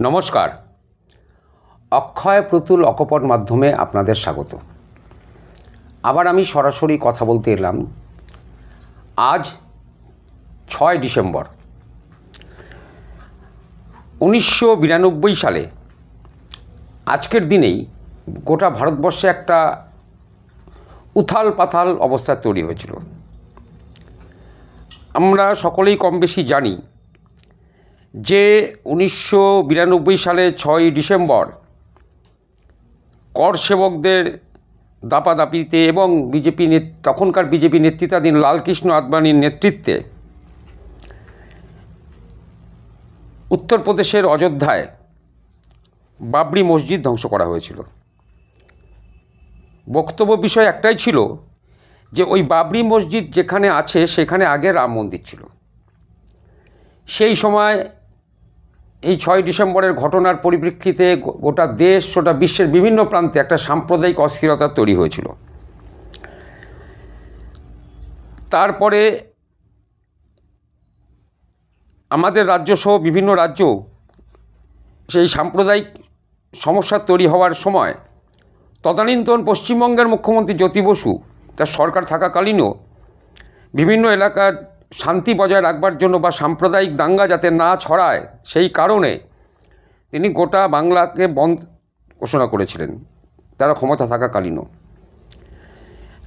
নমস্কার। অক্ষয় প্রতুল অকপট মাধ্যমে আপনাদের স্বাগত। আবার আমি সরাসরি কথা বলতে এলাম। আজ 6 ডিসেম্বর 1992 সালে আজকের দিনেই গোটা ভারতবর্ষে একটা উথাল পাথাল অবস্থা তৈরি হয়েছিল। আমরা সকলেই কম বেশি জানি যে 1992 সালে 6 ডিসেম্বর কর সেবকদের দাপাদাপিতে এবং তখনকার বিজেপি নেতৃত্বাধীন লালকৃষ্ণ আদবানির নেতৃত্বে উত্তরপ্রদেশের অযোধ্যায় বাবরি মসজিদ ধ্বংস করা হয়েছিল। বক্তব্য বিষয় একটাই ছিল যে ওই বাবরি মসজিদ যেখানে আছে সেখানে আগে রাম মন্দির ছিল। সেই সময় এই 6 ডিসেম্বরের ঘটনার পরিপ্রেক্ষিতে গোটা দেশ গোটা বিশ্বের বিভিন্ন প্রান্তে একটা সাম্প্রদায়িক অস্থিরতা তৈরি হয়েছিল। তারপরে আমাদের রাজ্যসহ বিভিন্ন রাজ্য সেই সাম্প্রদায়িক সমস্যা তৈরি হওয়ার সময় তদানীন্তন পশ্চিমবঙ্গের মুখ্যমন্ত্রী জ্যোতি বসু তার সরকার থাকাকালীনও বিভিন্ন এলাকার শান্তি বজায় রাখবার জন্য বা সাম্প্রদায়িক দাঙ্গা যাতে না ছড়ায় সেই কারণে তিনি গোটা বাংলাকে বন্ধ ঘোষণা করেছিলেন তারা ক্ষমতা থাকাকালীনও।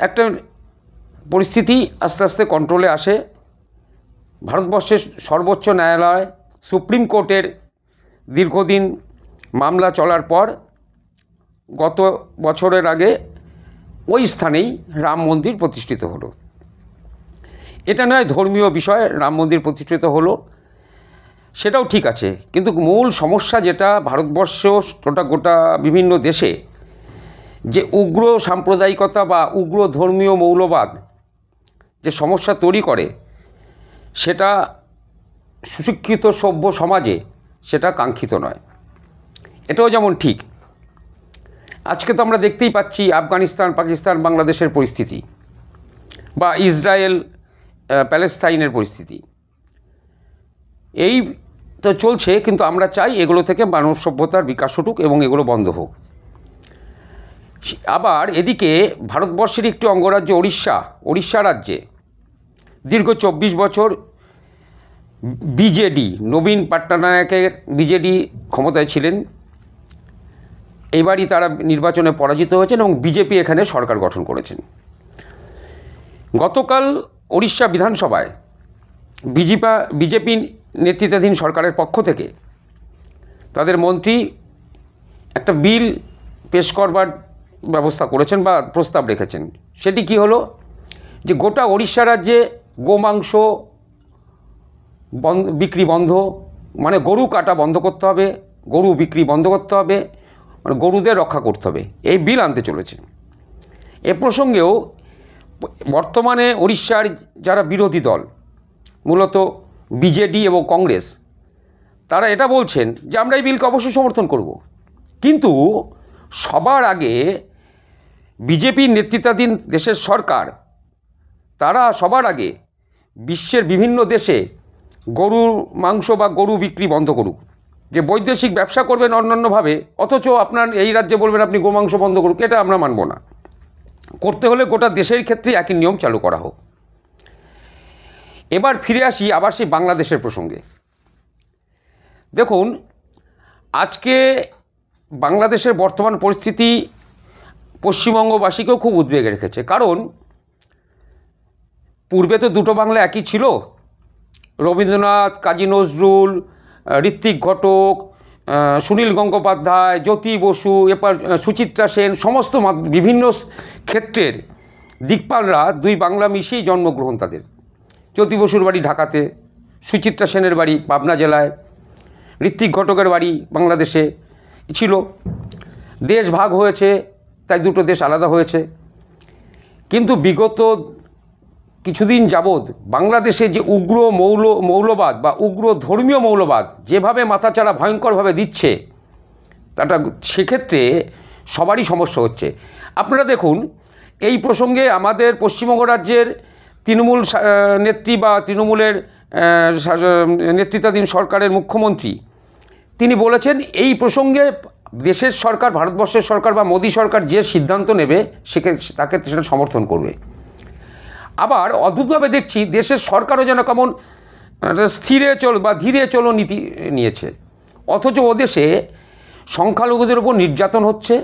একটা পরিস্থিতি আস্তে আস্তে কন্ট্রোলে আসে। ভারতবর্ষের সর্বোচ্চ ন্যায়ালয় সুপ্রিম কোর্টের দীর্ঘদিন মামলা চলার পর গত বছরের আগে ওই স্থানেই রাম মন্দির প্রতিষ্ঠিত হলো। এটা নয় ধর্মীয় বিষয়, রাম মন্দির প্রতিষ্ঠিত হলো সেটাও ঠিক আছে, কিন্তু মূল সমস্যা যেটা ভারতবর্ষ গোটা বিভিন্ন দেশে যে উগ্র সাম্প্রদায়িকতা বা উগ্র ধর্মীয় মৌলবাদ যে সমস্যা তৈরি করে সেটা সুশিক্ষিত সভ্য সমাজে সেটা কাঙ্ক্ষিত নয়। এটাও যেমন ঠিক আজকে তো আমরা দেখতেই পাচ্ছি আফগানিস্তান, পাকিস্তান, বাংলাদেশের পরিস্থিতি বা ইসরায়েল প্যালেস্তাইনের পরিস্থিতি এই তো চলছে, কিন্তু আমরা চাই এগুলো থেকে মানব সভ্যতার বিকাশ ঘটুক এবং এগুলো বন্ধ হোক। আবার এদিকে ভারতবর্ষের একটি অঙ্গরাজ্য ওড়িশা রাজ্যে দীর্ঘ 24 বছর বিজেডি নবীন পট্টনায়কের বিজেডি ক্ষমতায় ছিলেন। এবারই তারা নির্বাচনে পরাজিত হয়েছেন এবং বিজেপি এখানে সরকার গঠন করেছেন। গতকাল ওড়িশা বিধানসভায় বিজেপি নেতৃত্বাধীন সরকারের পক্ষ থেকে তাদের মন্ত্রী একটা বিল পেশ করবার ব্যবস্থা করেছেন বা প্রস্তাব রেখেছেন। সেটি কি হলো যে গোটা ওড়িশা রাজ্যে গোমাংস বিক্রি বন্ধ, মানে গরু কাটা বন্ধ করতে হবে, গরু বিক্রি বন্ধ করতে হবে, মানে গরুদের রক্ষা করতে হবে, এই বিল আনতে চলেছে। এ প্রসঙ্গেও বর্তমানে ওড়িশার যারা বিরোধী দল মূলত বিজেডি এবং কংগ্রেস তারা এটা বলছেন যে আমরা এই বিলকে অবশ্যই সমর্থন করব, কিন্তু সবার আগে বিজেপির নেতৃত্বাধীন দেশের সরকার তারা সবার আগে বিশ্বের বিভিন্ন দেশে গরুর মাংস বা গরু বিক্রি বন্ধ করুক। যে বৈদেশিক ব্যবসা করবেন অন্যান্যভাবে অথচ আপনার এই রাজ্যে বলবেন আপনি গোমাংস বন্ধ করুক, এটা আমরা মানব না। করতে হলে গোটা দেশের ক্ষেত্রে একই নিয়ম চালু করা হোক। এবার ফিরে আসি আবার সেই বাংলাদেশের প্রসঙ্গে। দেখুন আজকে বাংলাদেশের বর্তমান পরিস্থিতি পশ্চিমবঙ্গবাসীকেও খুব উদ্বেগে রেখেছে। কারণ পূর্বে তো দুটো বাংলা একই ছিল। রবীন্দ্রনাথ, কাজী নজরুল, ঋত্বিক ঘটক, সুনীল গঙ্গোপাধ্যায়, জ্যোতি বসু, এরপর সুচিত্রা সেন, সমস্ত বিভিন্ন ক্ষেত্রের দিকপালরা দুই বাংলা মিশিয়েই জন্মগ্রহণ তাদের। জ্যোতি বসুর বাড়ি ঢাকাতে, সুচিত্রা সেনের বাড়ি পাবনা জেলায়, ঋত্বিক ঘটকের বাড়ি বাংলাদেশে ছিল। দেশ ভাগ হয়েছে তাই দুটো দেশ আলাদা হয়েছে, কিন্তু বিগত কিছুদিন যাবৎ বাংলাদেশে যে উগ্র মৌলবাদ বা উগ্র ধর্মীয় মৌলবাদ যেভাবে মাথাচাড়া ভয়ঙ্করভাবে দিচ্ছে তাটা সেক্ষেত্রে সবারই সমস্যা হচ্ছে। আপনারা দেখুন এই প্রসঙ্গে আমাদের পশ্চিমবঙ্গ রাজ্যের তৃণমূল নেত্রী বা তৃণমূলের নেতৃত্বাধীন সরকারের মুখ্যমন্ত্রী তিনি বলেছেন এই প্রসঙ্গে দেশের সরকার, ভারতবর্ষের সরকার বা মোদী সরকার যে সিদ্ধান্ত নেবে তাকে সেটা সমর্থন করবে। আবার অদ্ভুতভাবে দেখছি দেশের সরকারও যেন কেমন স্থিরে চল বা ধীরে চলো নীতি নিয়েছে, অথচ ও দেশে সংখ্যালঘুদের উপর নির্যাতন হচ্ছে,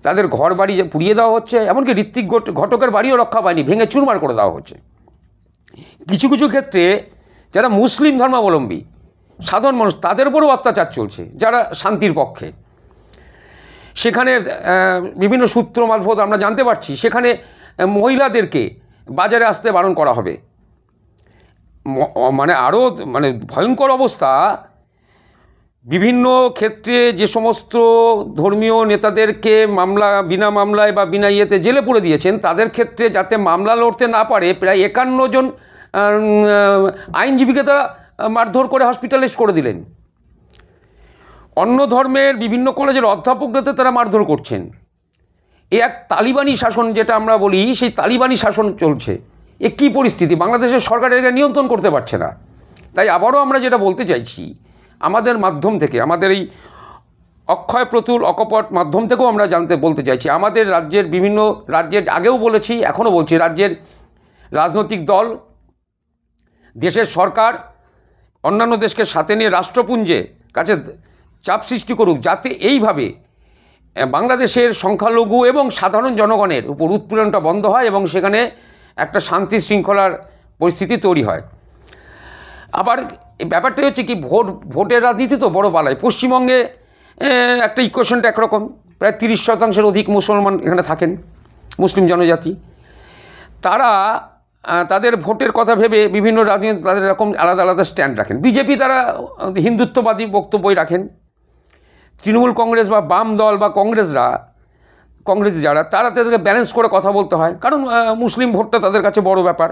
তাদের ঘর বাড়ি পুড়িয়ে দেওয়া হচ্ছে, এমনকি ঋত্বিক ঘটকের বাড়িও রক্ষা পায়নি, ভেঙে চুরমার করে দেওয়া হচ্ছে। কিছু কিছু ক্ষেত্রে যারা মুসলিম ধর্মাবলম্বী সাধারণ মানুষ তাদের উপরও অত্যাচার চলছে, যারা শান্তির পক্ষে। সেখানে বিভিন্ন সূত্র মারফত আমরা জানতে পারছি সেখানে মহিলাদেরকে বাজারে আসতে বারণ করা হবে। মানে আরও মানে ভয়ঙ্কর অবস্থা। বিভিন্ন ক্ষেত্রে যে সমস্ত ধর্মীয় নেতাদেরকে বিনা মামলায় বা বিনা ইয়েতে জেলে পুরে দিয়েছেন, তাদের ক্ষেত্রে যাতে মামলা লড়তে না পারে প্রায় 51 জন আইনজীবীকে তারা মারধর করে হসপিটালাইজ করে দিলেন। অন্য ধর্মের বিভিন্ন কলেজের অধ্যাপকদের তারা মারধর করছেন। এ এক তালিবানি শাসন, যেটা আমরা বলি, সেই তালিবানি শাসন চলছে। এ কী পরিস্থিতি! বাংলাদেশের সরকার এটা নিয়ন্ত্রণ করতে পারছে না। তাই আবারও আমরা যেটা বলতে চাইছি, আমাদের মাধ্যম থেকে, আমাদের এই অক্ষয় প্রতুল অকপট মাধ্যম থেকেও আমরা বলতে চাইছি, আমাদের রাজ্যের বিভিন্ন রাজ্যের, আগেও বলেছি এখনও বলছি, রাজ্যের রাজনৈতিক দল, দেশের সরকার অন্যান্য দেশকে সাথে নিয়ে রাষ্ট্রপুঞ্জে কাছে চাপ সৃষ্টি করুক, যাতে এইভাবে বাংলাদেশের সংখ্যালঘু এবং সাধারণ জনগণের উপর উৎপীড়নটা বন্ধ হয় এবং সেখানে একটা শান্তি শৃঙ্খলার পরিস্থিতি তৈরি হয়। আবার ব্যাপারটা হচ্ছে কি, ভোটের রাজনীতি তো বড় বালাই। পশ্চিমবঙ্গে একটা ইকুয়েশনটা একরকম, প্রায় 30% অধিক মুসলমান এখানে থাকেন, মুসলিম জনজাতি। তারা তাদের ভোটের কথা ভেবে বিভিন্ন রাজনীতি তাদের এরকম আলাদা আলাদা স্ট্যান্ড রাখেন। বিজেপি তারা হিন্দুত্ববাদী বক্তব্যই রাখেন। তৃণমূল কংগ্রেস বা বাম দল বা কংগ্রেস যারা, তারা তাদেরকে ব্যালেন্স করে কথা বলতে হয়, কারণ মুসলিম ভোটটা তাদের কাছে বড় ব্যাপার।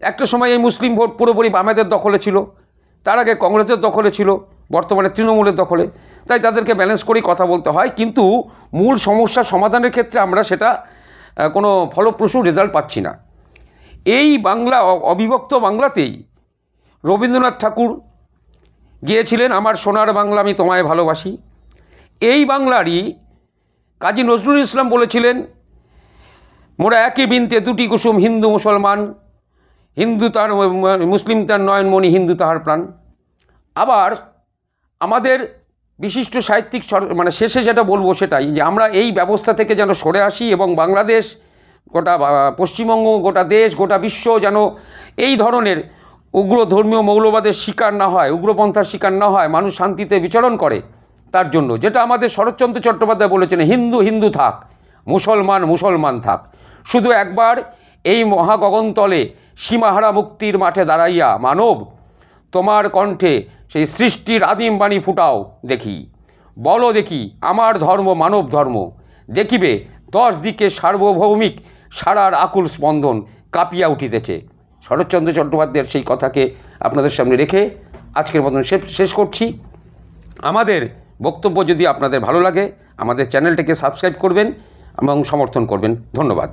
একটা সময় এই মুসলিম ভোট পুরোপুরি বামেদের দখলে ছিল, তার আগে কংগ্রেসের দখলে ছিল, বর্তমানে তৃণমূলের দখলে। তাই তাদেরকে ব্যালেন্স করেই কথা বলতে হয়, কিন্তু মূল সমস্যা সমাধানের ক্ষেত্রে আমরা সেটা কোনো ফলপ্রসূ রেজাল্ট পাচ্ছি না। এই বাংলা, অবিভক্ত বাংলাতেই রবীন্দ্রনাথ ঠাকুর গিয়েছিলেন আমার সোনার বাংলা আমি তোমায় ভালোবাসি। এই বাংলারই কাজী নজরুল ইসলাম বলেছিলেন, মোরা একই বৃন্তে দুটি কুসুম, হিন্দু মুসলমান, হিন্দু তার মুসলিম তার নয়নমণি, হিন্দু তাহার প্রাণ। আবার আমাদের বিশিষ্ট সাহিত্যিক মানে শেষে যেটা বলবো সেটাই, যে আমরা এই ব্যবস্থা থেকে যেন সরে আসি এবং বাংলাদেশ, গোটা পশ্চিমবঙ্গ, গোটা দেশ, গোটা বিশ্ব যেন এই ধরনের উগ্র ধর্মীয় মৌলবাদের শিকার না হয়, উগ্রপন্থার শিকার না হয়, মানুষ শান্তিতে বিচরণ করে। তার জন্য যেটা আমাদের শরৎচন্দ্র চট্টোপাধ্যায় বলেছেন, হিন্দু হিন্দু থাক, মুসলমান মুসলমান থাক। শুধু একবার এই মহাগগনতলে সীমাহারা মুক্তির মাঠে দাঁড়াইয়া মানব তোমার কণ্ঠে সেই সৃষ্টির আদিম বাণী ফুটাও দেখি, বলো দেখি আমার ধর্ম মানব ধর্ম, দেখিবে 10 দিকে সার্বভৌমিক সারার আকুল স্পন্দন কাঁপিয়া উঠিতেছে। শরৎচন্দ্র চট্টোপাধ্যায়ের সেই কথাকে আপনাদের সামনে রেখে আজকের মতন শেষ করছি। আমাদের বক্তব্য যদি আপনাদের ভালো লাগে, আমাদের চ্যানেলটিকে সাবস্ক্রাইব করবেন এবং সমর্থন করবেন। ধন্যবাদ।